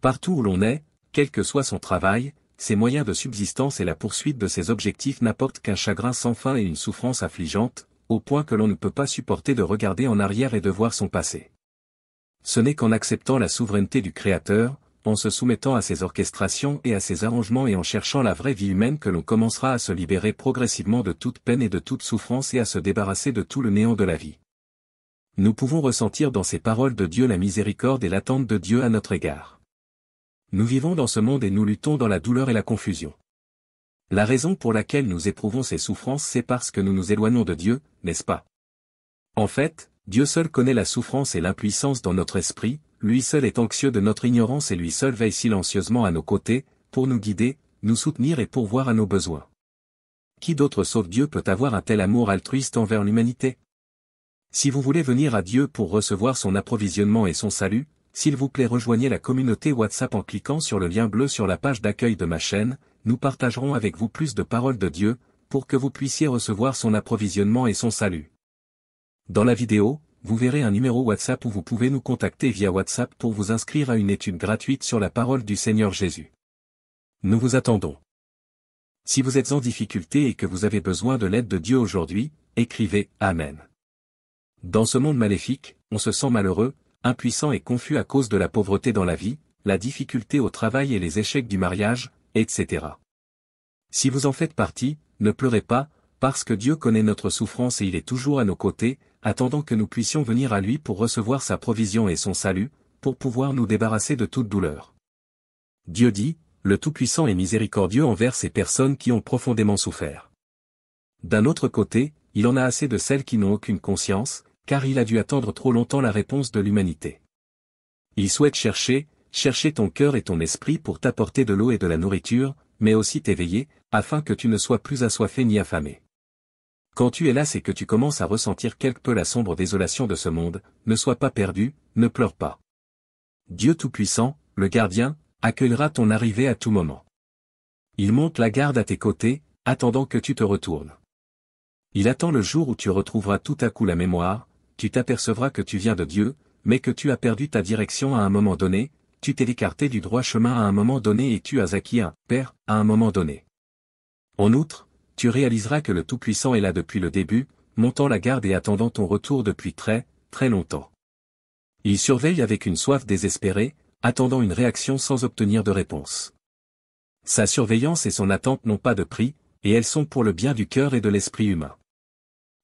Partout où l'on est, quel que soit son travail, ses moyens de subsistance et la poursuite de ses objectifs n'apportent qu'un chagrin sans fin et une souffrance affligeante, au point que l'on ne peut pas supporter de regarder en arrière et de voir son passé. Ce n'est qu'en acceptant la souveraineté du Créateur, en se soumettant à ses orchestrations et à ses arrangements et en cherchant la vraie vie humaine que l'on commencera à se libérer progressivement de toute peine et de toute souffrance et à se débarrasser de tout le néant de la vie. Nous pouvons ressentir dans ces paroles de Dieu la miséricorde et l'attente de Dieu à notre égard. Nous vivons dans ce monde et nous luttons dans la douleur et la confusion. La raison pour laquelle nous éprouvons ces souffrances, c'est parce que nous nous éloignons de Dieu, n'est-ce pas? En fait, Dieu seul connaît la souffrance et l'impuissance dans notre esprit, lui seul est anxieux de notre ignorance et lui seul veille silencieusement à nos côtés, pour nous guider, nous soutenir et pourvoir à nos besoins. Qui d'autre sauf Dieu peut avoir un tel amour altruiste envers l'humanité? Si vous voulez venir à Dieu pour recevoir son approvisionnement et son salut, s'il vous plaît rejoignez la communauté WhatsApp en cliquant sur le lien bleu sur la page d'accueil de ma chaîne, nous partagerons avec vous plus de paroles de Dieu, pour que vous puissiez recevoir son approvisionnement et son salut. Dans la vidéo, vous verrez un numéro WhatsApp où vous pouvez nous contacter via WhatsApp pour vous inscrire à une étude gratuite sur la parole du Seigneur Jésus. Nous vous attendons. Si vous êtes en difficulté et que vous avez besoin de l'aide de Dieu aujourd'hui, écrivez « Amen ». Dans ce monde maléfique, on se sent malheureux, impuissant et confus à cause de la pauvreté dans la vie, la difficulté au travail et les échecs du mariage, etc. Si vous en faites partie, ne pleurez pas, parce que Dieu connaît notre souffrance et il est toujours à nos côtés, attendant que nous puissions venir à lui pour recevoir sa provision et son salut, pour pouvoir nous débarrasser de toute douleur. Dieu dit, le Tout-Puissant est miséricordieux envers ces personnes qui ont profondément souffert. D'un autre côté, il en a assez de celles qui n'ont aucune conscience, car il a dû attendre trop longtemps la réponse de l'humanité. Il souhaite chercher ton cœur et ton esprit pour t'apporter de l'eau et de la nourriture, mais aussi t'éveiller, afin que tu ne sois plus assoiffé ni affamé. Quand tu es là, c'est que tu commences à ressentir quelque peu la sombre désolation de ce monde, ne sois pas perdu, ne pleure pas. Dieu Tout-Puissant, le gardien, accueillera ton arrivée à tout moment. Il monte la garde à tes côtés, attendant que tu te retournes. Il attend le jour où tu retrouveras tout à coup la mémoire, tu t'apercevras que tu viens de Dieu, mais que tu as perdu ta direction à un moment donné, tu t'es écarté du droit chemin à un moment donné et tu as acquis un « Père » à un moment donné. En outre, tu réaliseras que le Tout-Puissant est là depuis le début, montant la garde et attendant ton retour depuis très, très longtemps. Il surveille avec une soif désespérée, attendant une réaction sans obtenir de réponse. Sa surveillance et son attente n'ont pas de prix, et elles sont pour le bien du cœur et de l'esprit humain.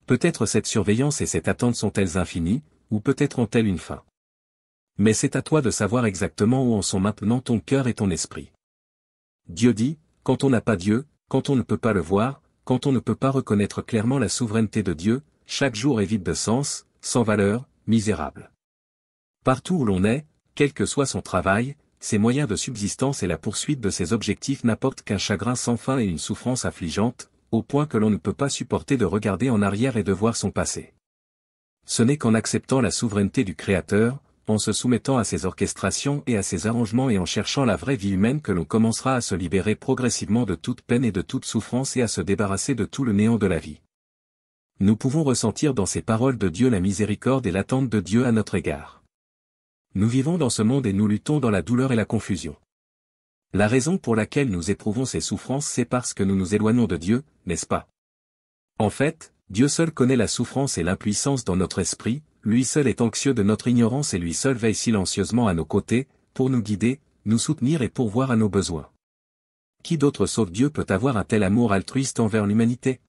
Peut-être cette surveillance et cette attente sont-elles infinies, ou peut-être ont-elles une fin. Mais c'est à toi de savoir exactement où en sont maintenant ton cœur et ton esprit. Dieu dit, quand on n'a pas Dieu, quand on ne peut pas le voir, quand on ne peut pas reconnaître clairement la souveraineté de Dieu, chaque jour est vide de sens, sans valeur, misérable. Partout où l'on est, quel que soit son travail, ses moyens de subsistance et la poursuite de ses objectifs n'apportent qu'un chagrin sans fin et une souffrance affligeante, au point que l'on ne peut pas supporter de regarder en arrière et de voir son passé. Ce n'est qu'en acceptant la souveraineté du Créateur, en se soumettant à ses orchestrations et à ses arrangements et en cherchant la vraie vie humaine que l'on commencera à se libérer progressivement de toute peine et de toute souffrance et à se débarrasser de tout le néant de la vie. Nous pouvons ressentir dans ces paroles de Dieu la miséricorde et l'attente de Dieu à notre égard. Nous vivons dans ce monde et nous luttons dans la douleur et la confusion. La raison pour laquelle nous éprouvons ces souffrances, c'est parce que nous nous éloignons de Dieu, n'est-ce pas? En fait, Dieu seul connaît la souffrance et l'impuissance dans notre esprit, lui seul est anxieux de notre ignorance et lui seul veille silencieusement à nos côtés, pour nous guider, nous soutenir et pourvoir à nos besoins. Qui d'autre sauf Dieu peut avoir un tel amour altruiste envers l'humanité?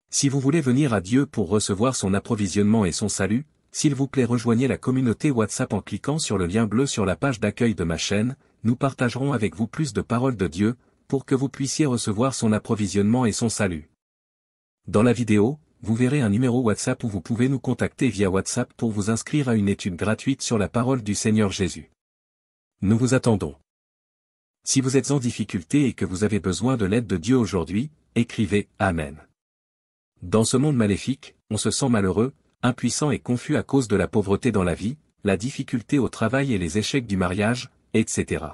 Si vous voulez venir à Dieu pour recevoir son approvisionnement et son salut, s'il vous plaît rejoignez la communauté WhatsApp en cliquant sur le lien bleu sur la page d'accueil de ma chaîne, nous partagerons avec vous plus de paroles de Dieu, pour que vous puissiez recevoir son approvisionnement et son salut. Dans la vidéo, vous verrez un numéro WhatsApp où vous pouvez nous contacter via WhatsApp pour vous inscrire à une étude gratuite sur la parole du Seigneur Jésus. Nous vous attendons. Si vous êtes en difficulté et que vous avez besoin de l'aide de Dieu aujourd'hui, écrivez « Amen ». Dans ce monde maléfique, on se sent malheureux, impuissant et confus à cause de la pauvreté dans la vie, la difficulté au travail et les échecs du mariage, etc.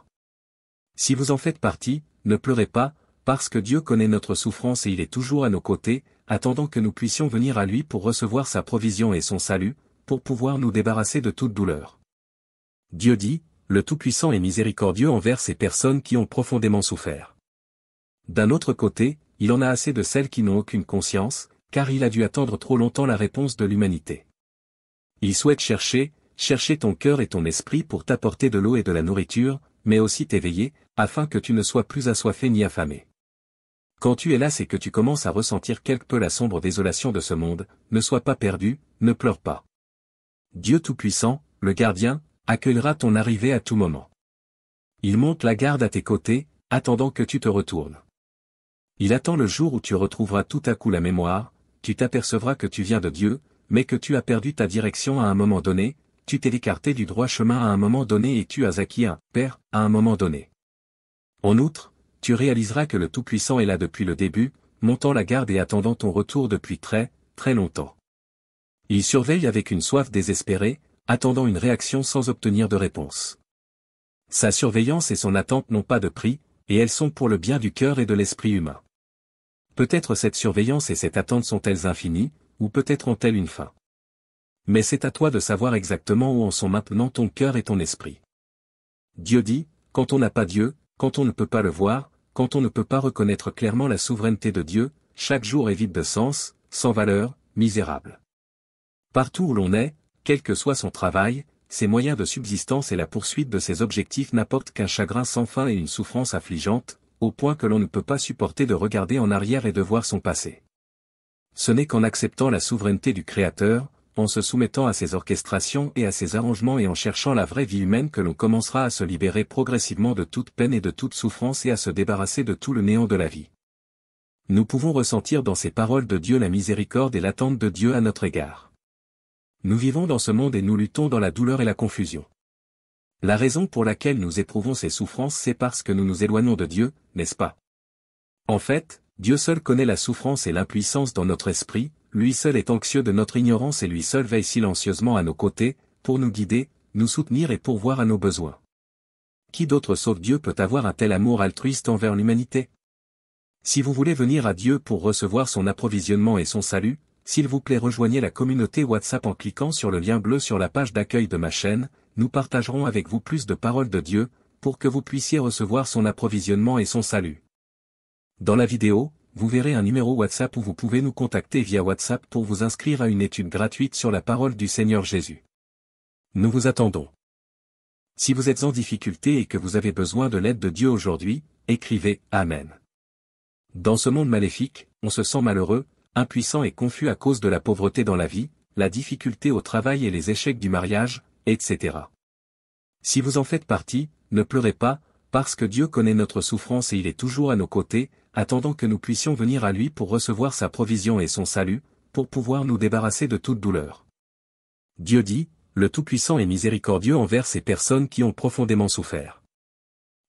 Si vous en faites partie, ne pleurez pas, parce que Dieu connaît notre souffrance et il est toujours à nos côtés, attendant que nous puissions venir à lui pour recevoir sa provision et son salut, pour pouvoir nous débarrasser de toute douleur. Dieu dit, le Tout-Puissant est miséricordieux envers ces personnes qui ont profondément souffert. D'un autre côté, il en a assez de celles qui n'ont aucune conscience, car il a dû attendre trop longtemps la réponse de l'humanité. Il souhaite chercher ton cœur et ton esprit pour t'apporter de l'eau et de la nourriture, mais aussi t'éveiller, afin que tu ne sois plus assoiffé ni affamé. Quand tu es là, c'est que tu commences à ressentir quelque peu la sombre désolation de ce monde, ne sois pas perdu, ne pleure pas. Dieu Tout-Puissant, le gardien, accueillera ton arrivée à tout moment. Il monte la garde à tes côtés, attendant que tu te retournes. Il attend le jour où tu retrouveras tout à coup la mémoire, tu t'apercevras que tu viens de Dieu, mais que tu as perdu ta direction à un moment donné, tu t'es écarté du droit chemin à un moment donné et tu as acquis un Père à un moment donné. En outre, tu réaliseras que le Tout-Puissant est là depuis le début, montant la garde et attendant ton retour depuis très, très longtemps. Il surveille avec une soif désespérée, attendant une réaction sans obtenir de réponse. Sa surveillance et son attente n'ont pas de prix, et elles sont pour le bien du cœur et de l'esprit humain. Peut-être cette surveillance et cette attente sont-elles infinies, ou peut-être ont-elles une fin. Mais c'est à toi de savoir exactement où en sont maintenant ton cœur et ton esprit. Dieu dit, quand on n'a pas Dieu, quand on ne peut pas le voir, quand on ne peut pas reconnaître clairement la souveraineté de Dieu, chaque jour est vide de sens, sans valeur, misérable. Partout où l'on est, quel que soit son travail, ses moyens de subsistance et la poursuite de ses objectifs n'apportent qu'un chagrin sans fin et une souffrance affligeante, au point que l'on ne peut pas supporter de regarder en arrière et de voir son passé. Ce n'est qu'en acceptant la souveraineté du Créateur, en se soumettant à ses orchestrations et à ses arrangements et en cherchant la vraie vie humaine que l'on commencera à se libérer progressivement de toute peine et de toute souffrance et à se débarrasser de tout le néant de la vie. Nous pouvons ressentir dans ces paroles de Dieu la miséricorde et l'attente de Dieu à notre égard. Nous vivons dans ce monde et nous luttons dans la douleur et la confusion. La raison pour laquelle nous éprouvons ces souffrances, c'est parce que nous nous éloignons de Dieu, n'est-ce pas? En fait, Dieu seul connaît la souffrance et l'impuissance dans notre esprit, lui seul est anxieux de notre ignorance et lui seul veille silencieusement à nos côtés, pour nous guider, nous soutenir et pourvoir à nos besoins. Qui d'autre sauf Dieu peut avoir un tel amour altruiste envers l'humanité? Si vous voulez venir à Dieu pour recevoir son approvisionnement et son salut, s'il vous plaît rejoignez la communauté WhatsApp en cliquant sur le lien bleu sur la page d'accueil de ma chaîne, nous partagerons avec vous plus de paroles de Dieu, pour que vous puissiez recevoir son approvisionnement et son salut. Dans la vidéo, vous verrez un numéro WhatsApp où vous pouvez nous contacter via WhatsApp pour vous inscrire à une étude gratuite sur la parole du Seigneur Jésus. Nous vous attendons. Si vous êtes en difficulté et que vous avez besoin de l'aide de Dieu aujourd'hui, écrivez « Amen ». Dans ce monde maléfique, on se sent malheureux, impuissant et confus à cause de la pauvreté dans la vie, la difficulté au travail et les échecs du mariage, etc. Si vous en faites partie, ne pleurez pas, parce que Dieu connaît notre souffrance et il est toujours à nos côtés, attendant que nous puissions venir à lui pour recevoir sa provision et son salut, pour pouvoir nous débarrasser de toute douleur. Dieu dit, le Tout-Puissant est miséricordieux envers ces personnes qui ont profondément souffert.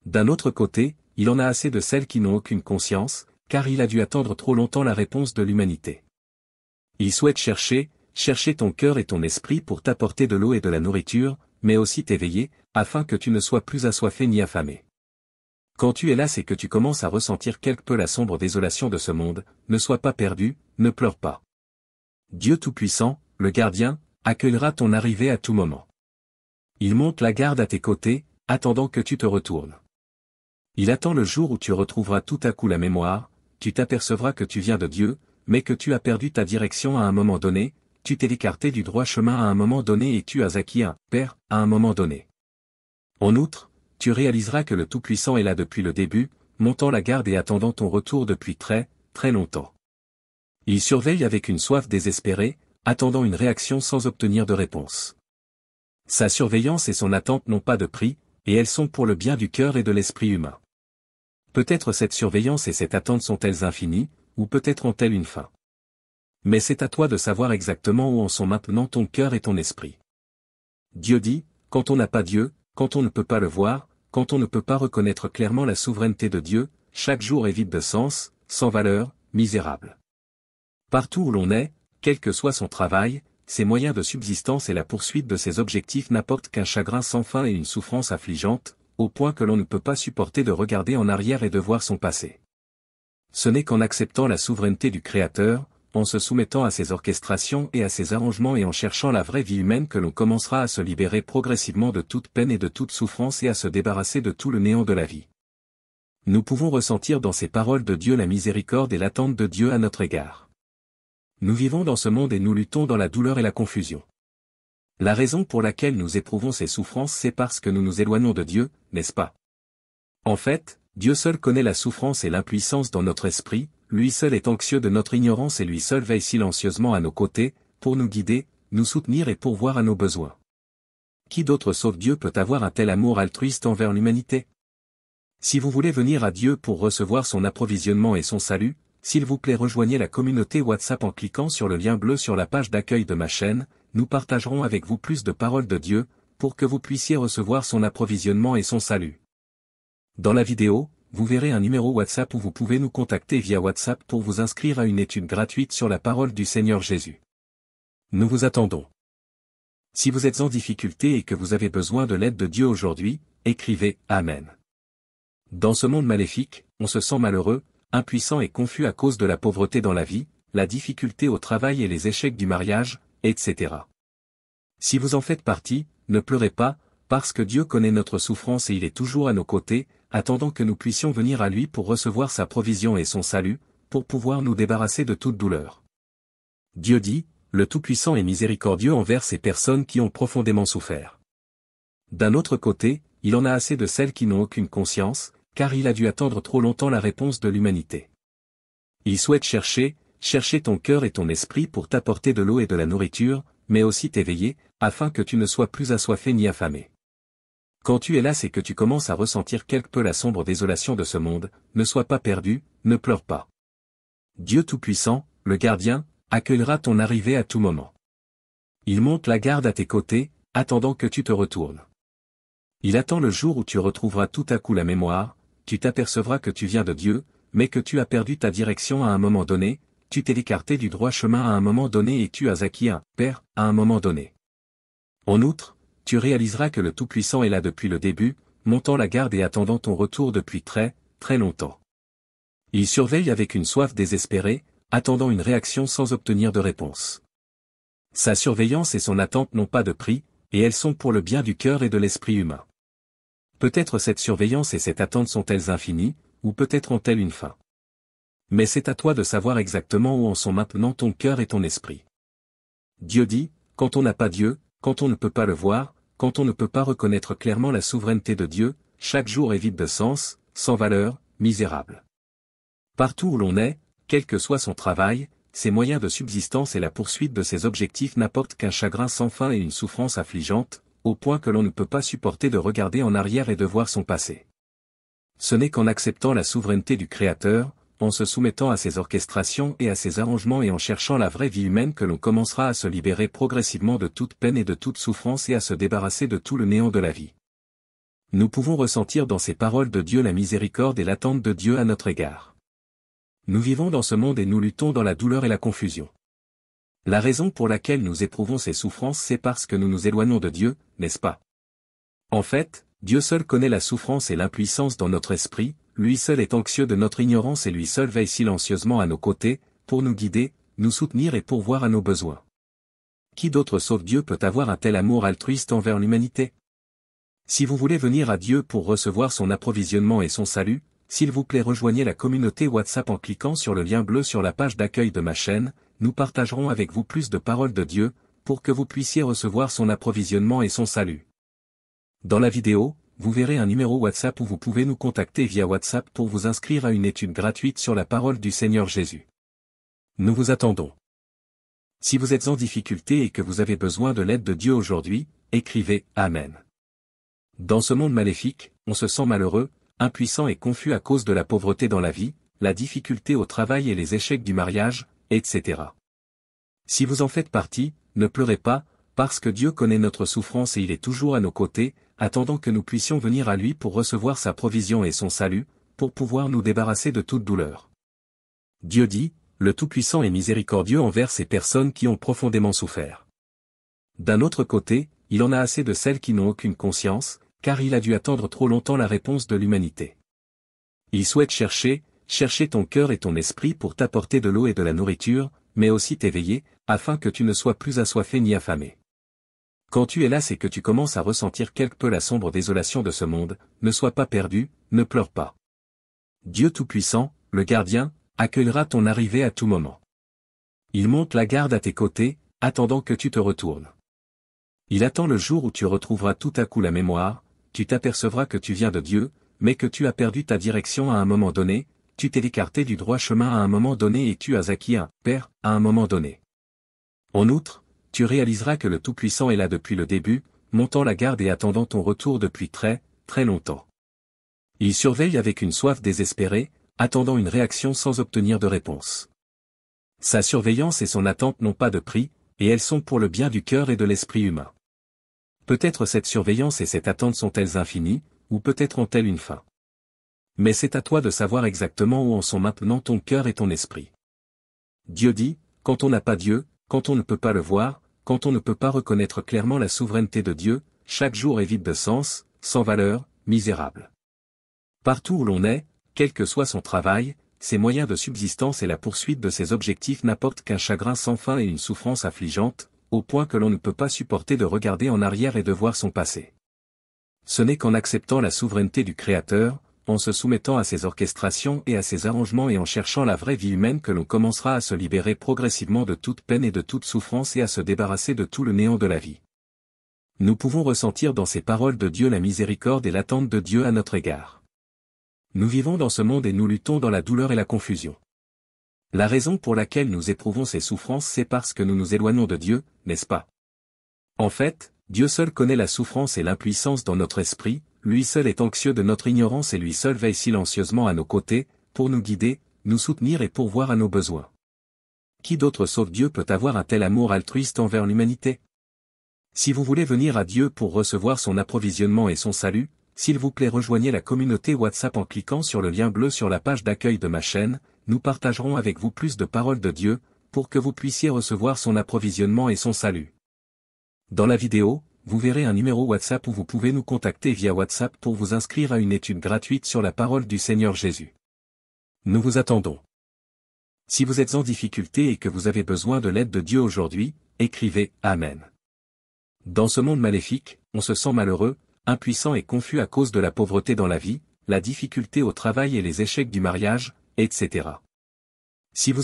D'un autre côté, il en a assez de celles qui n'ont aucune conscience, car il a dû attendre trop longtemps la réponse de l'humanité. Il souhaite chercher ton cœur et ton esprit pour t'apporter de l'eau et de la nourriture, mais aussi t'éveiller, afin que tu ne sois plus assoiffé ni affamé. Quand tu es là, c'est que tu commences à ressentir quelque peu la sombre désolation de ce monde, ne sois pas perdu, ne pleure pas. Dieu Tout-Puissant, le gardien, accueillera ton arrivée à tout moment. Il monte la garde à tes côtés, attendant que tu te retournes. Il attend le jour où tu retrouveras tout à coup la mémoire, tu t'apercevras que tu viens de Dieu, mais que tu as perdu ta direction à un moment donné, tu t'es écarté du droit chemin à un moment donné et tu as acquis un Père à un moment donné. En outre, tu réaliseras que le Tout-Puissant est là depuis le début, montant la garde et attendant ton retour depuis très, très longtemps. Il surveille avec une soif désespérée, attendant une réaction sans obtenir de réponse. Sa surveillance et son attente n'ont pas de prix, et elles sont pour le bien du cœur et de l'esprit humain. Peut-être cette surveillance et cette attente sont-elles infinies, ou peut-être ont-elles une fin. Mais c'est à toi de savoir exactement où en sont maintenant ton cœur et ton esprit. Dieu dit, quand on n'a pas Dieu, quand on ne peut pas le voir, quand on ne peut pas reconnaître clairement la souveraineté de Dieu, chaque jour est vide de sens, sans valeur, misérable. Partout où l'on est, quel que soit son travail, ses moyens de subsistance et la poursuite de ses objectifs n'apportent qu'un chagrin sans fin et une souffrance affligeante, au point que l'on ne peut pas supporter de regarder en arrière et de voir son passé. Ce n'est qu'en acceptant la souveraineté du Créateur, en se soumettant à ses orchestrations et à ses arrangements et en cherchant la vraie vie humaine que l'on commencera à se libérer progressivement de toute peine et de toute souffrance et à se débarrasser de tout le néant de la vie. Nous pouvons ressentir dans ces paroles de Dieu la miséricorde et l'attente de Dieu à notre égard. Nous vivons dans ce monde et nous luttons dans la douleur et la confusion. La raison pour laquelle nous éprouvons ces souffrances, c'est parce que nous nous éloignons de Dieu, n'est-ce pas? En fait, Dieu seul connaît la souffrance et l'impuissance dans notre esprit, lui seul est anxieux de notre ignorance et lui seul veille silencieusement à nos côtés, pour nous guider, nous soutenir et pourvoir à nos besoins. Qui d'autre sauf Dieu peut avoir un tel amour altruiste envers l'humanité? Si vous voulez venir à Dieu pour recevoir son approvisionnement et son salut, s'il vous plaît rejoignez la communauté WhatsApp en cliquant sur le lien bleu sur la page d'accueil de ma chaîne, nous partagerons avec vous plus de paroles de Dieu, pour que vous puissiez recevoir son approvisionnement et son salut. Dans la vidéo, vous verrez un numéro WhatsApp où vous pouvez nous contacter via WhatsApp pour vous inscrire à une étude gratuite sur la parole du Seigneur Jésus. Nous vous attendons. Si vous êtes en difficulté et que vous avez besoin de l'aide de Dieu aujourd'hui, écrivez « Amen ». Dans ce monde maléfique, on se sent malheureux, impuissant et confus à cause de la pauvreté dans la vie, la difficulté au travail et les échecs du mariage, etc. Si vous en faites partie, ne pleurez pas, parce que Dieu connaît notre souffrance et il est toujours à nos côtés, attendant que nous puissions venir à lui pour recevoir sa provision et son salut, pour pouvoir nous débarrasser de toute douleur. Dieu dit, le Tout-Puissant est miséricordieux envers ces personnes qui ont profondément souffert. D'un autre côté, il en a assez de celles qui n'ont aucune conscience, car il a dû attendre trop longtemps la réponse de l'humanité. Il souhaite chercher ton cœur et ton esprit pour t'apporter de l'eau et de la nourriture, mais aussi t'éveiller, afin que tu ne sois plus assoiffé ni affamé. Quand tu es là, c'est que tu commences à ressentir quelque peu la sombre désolation de ce monde, ne sois pas perdu, ne pleure pas. Dieu Tout-Puissant, le gardien, accueillera ton arrivée à tout moment. Il monte la garde à tes côtés, attendant que tu te retournes. Il attend le jour où tu retrouveras tout à coup la mémoire, tu t'apercevras que tu viens de Dieu, mais que tu as perdu ta direction à un moment donné, tu t'es écarté du droit chemin à un moment donné et tu as acquis un « Père » à un moment donné. En outre, tu réaliseras que le Tout-Puissant est là depuis le début, montant la garde et attendant ton retour depuis très, très longtemps. Il surveille avec une soif désespérée, attendant une réaction sans obtenir de réponse. Sa surveillance et son attente n'ont pas de prix, et elles sont pour le bien du cœur et de l'esprit humain. Peut-être cette surveillance et cette attente sont-elles infinies, ou peut-être ont-elles une fin. Mais c'est à toi de savoir exactement où en sont maintenant ton cœur et ton esprit. Dieu dit, quand on n'a pas Dieu, quand on ne peut pas le voir, quand on ne peut pas reconnaître clairement la souveraineté de Dieu, chaque jour est vide de sens, sans valeur, misérable. Partout où l'on est, quel que soit son travail, ses moyens de subsistance et la poursuite de ses objectifs n'apportent qu'un chagrin sans fin et une souffrance affligeante, au point que l'on ne peut pas supporter de regarder en arrière et de voir son passé. Ce n'est qu'en acceptant la souveraineté du Créateur, en se soumettant à ses orchestrations et à ses arrangements et en cherchant la vraie vie humaine que l'on commencera à se libérer progressivement de toute peine et de toute souffrance et à se débarrasser de tout le néant de la vie. Nous pouvons ressentir dans ces paroles de Dieu la miséricorde et l'attente de Dieu à notre égard. Nous vivons dans ce monde et nous luttons dans la douleur et la confusion. La raison pour laquelle nous éprouvons ces souffrances, c'est parce que nous nous éloignons de Dieu, n'est-ce pas? En fait, Dieu seul connaît la souffrance et l'impuissance dans notre esprit, lui seul est anxieux de notre ignorance et lui seul veille silencieusement à nos côtés, pour nous guider, nous soutenir et pourvoir à nos besoins. Qui d'autre sauf Dieu peut avoir un tel amour altruiste envers l'humanité? Si vous voulez venir à Dieu pour recevoir son approvisionnement et son salut, s'il vous plaît rejoignez la communauté WhatsApp en cliquant sur le lien bleu sur la page d'accueil de ma chaîne, nous partagerons avec vous plus de paroles de Dieu, pour que vous puissiez recevoir son approvisionnement et son salut. Dans la vidéo, vous verrez un numéro WhatsApp où vous pouvez nous contacter via WhatsApp pour vous inscrire à une étude gratuite sur la parole du Seigneur Jésus. Nous vous attendons. Si vous êtes en difficulté et que vous avez besoin de l'aide de Dieu aujourd'hui, écrivez « Amen ». Dans ce monde maléfique, on se sent malheureux, impuissant et confus à cause de la pauvreté dans la vie, la difficulté au travail et les échecs du mariage, etc. Si vous en faites partie, ne pleurez pas, parce que Dieu connaît notre souffrance et il est toujours à nos côtés, attendant que nous puissions venir à lui pour recevoir sa provision et son salut, pour pouvoir nous débarrasser de toute douleur. Dieu dit, le Tout-Puissant est miséricordieux envers ces personnes qui ont profondément souffert. D'un autre côté, il en a assez de celles qui n'ont aucune conscience, car il a dû attendre trop longtemps la réponse de l'humanité. Il souhaite chercher ton cœur et ton esprit pour t'apporter de l'eau et de la nourriture, mais aussi t'éveiller, afin que tu ne sois plus assoiffé ni affamé. Quand tu es là, c'est que tu commences à ressentir quelque peu la sombre désolation de ce monde, ne sois pas perdu, ne pleure pas. Dieu Tout-Puissant, le gardien, accueillera ton arrivée à tout moment. Il monte la garde à tes côtés, attendant que tu te retournes. Il attend le jour où tu retrouveras tout à coup la mémoire, tu t'apercevras que tu viens de Dieu, mais que tu as perdu ta direction à un moment donné, tu t'es écarté du droit chemin à un moment donné et tu as acquis un Père à un moment donné. En outre, tu réaliseras que le Tout-Puissant est là depuis le début, montant la garde et attendant ton retour depuis très, très longtemps. Il surveille avec une soif désespérée, attendant une réaction sans obtenir de réponse. Sa surveillance et son attente n'ont pas de prix, et elles sont pour le bien du cœur et de l'esprit humain. Peut-être cette surveillance et cette attente sont-elles infinies, ou peut-être ont-elles une fin. Mais c'est à toi de savoir exactement où en sont maintenant ton cœur et ton esprit. Dieu dit, quand on n'a pas Dieu, quand on ne peut pas le voir, quand on ne peut pas reconnaître clairement la souveraineté de Dieu, chaque jour est vide de sens, sans valeur, misérable. Partout où l'on est, quel que soit son travail, ses moyens de subsistance et la poursuite de ses objectifs n'apportent qu'un chagrin sans fin et une souffrance affligeante, au point que l'on ne peut pas supporter de regarder en arrière et de voir son passé. Ce n'est qu'en acceptant la souveraineté du Créateur, en se soumettant à ses orchestrations et à ses arrangements et en cherchant la vraie vie humaine que l'on commencera à se libérer progressivement de toute peine et de toute souffrance et à se débarrasser de tout le néant de la vie. Nous pouvons ressentir dans ces paroles de Dieu la miséricorde et l'attente de Dieu à notre égard. Nous vivons dans ce monde et nous luttons dans la douleur et la confusion. La raison pour laquelle nous éprouvons ces souffrances, c'est parce que nous nous éloignons de Dieu, n'est-ce pas? En fait, Dieu seul connaît la souffrance et l'impuissance dans notre esprit, lui seul est anxieux de notre ignorance et lui seul veille silencieusement à nos côtés, pour nous guider, nous soutenir et pourvoir à nos besoins. Qui d'autre sauf Dieu peut avoir un tel amour altruiste envers l'humanité? Si vous voulez venir à Dieu pour recevoir son approvisionnement et son salut, s'il vous plaît rejoignez la communauté WhatsApp en cliquant sur le lien bleu sur la page d'accueil de ma chaîne, nous partagerons avec vous plus de paroles de Dieu, pour que vous puissiez recevoir son approvisionnement et son salut. Dans la vidéo, vous verrez un numéro WhatsApp où vous pouvez nous contacter via WhatsApp pour vous inscrire à une étude gratuite sur la parole du Seigneur Jésus. Nous vous attendons. Si vous êtes en difficulté et que vous avez besoin de l'aide de Dieu aujourd'hui, écrivez « Amen ». Dans ce monde maléfique, on se sent malheureux, impuissant et confus à cause de la pauvreté dans la vie, la difficulté au travail et les échecs du mariage, etc. Si vous